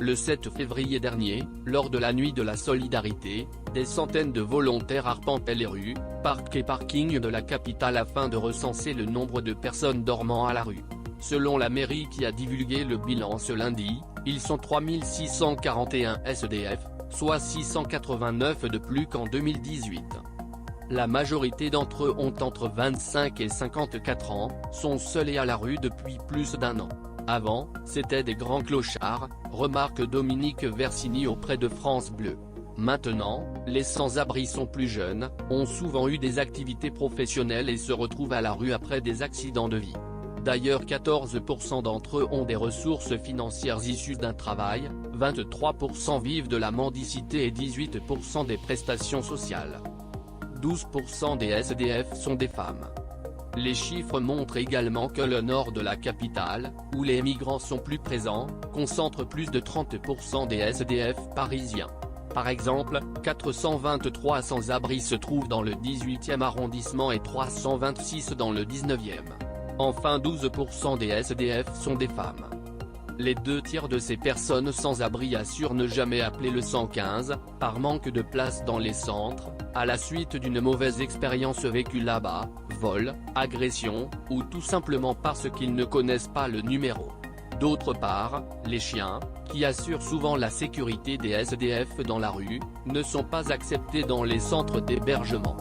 Le 7 février dernier, lors de la nuit de la solidarité, des centaines de volontaires arpentaient les rues, parcs et parkings de la capitale afin de recenser le nombre de personnes dormant à la rue. Selon la mairie qui a divulgué le bilan ce lundi, ils sont 3641 SDF, soit 689 de plus qu'en 2018. La majorité d'entre eux ont entre 25 et 54 ans, sont seuls et à la rue depuis plus d'1 an. Avant, c'étaient des grands clochards, remarque Dominique Versini auprès de France Bleu. Maintenant, les sans-abri sont plus jeunes, ont souvent eu des activités professionnelles et se retrouvent à la rue après des accidents de vie. D'ailleurs 14% d'entre eux ont des ressources financières issues d'un travail, 23% vivent de la mendicité et 18% des prestations sociales. 12% des SDF sont des femmes. Les chiffres montrent également que le nord de la capitale, où les migrants sont plus présents, concentre plus de 30% des SDF parisiens. Par exemple, 423 sans-abri se trouvent dans le 18e arrondissement et 326 dans le 19e. Enfin 12% des SDF sont des femmes. Les 2 tiers de ces personnes sans abri assurent ne jamais appeler le 115, par manque de place dans les centres, à la suite d'une mauvaise expérience vécue là-bas, vol, agression, ou tout simplement parce qu'ils ne connaissent pas le numéro. D'autre part, les chiens, qui assurent souvent la sécurité des SDF dans la rue, ne sont pas acceptés dans les centres d'hébergement.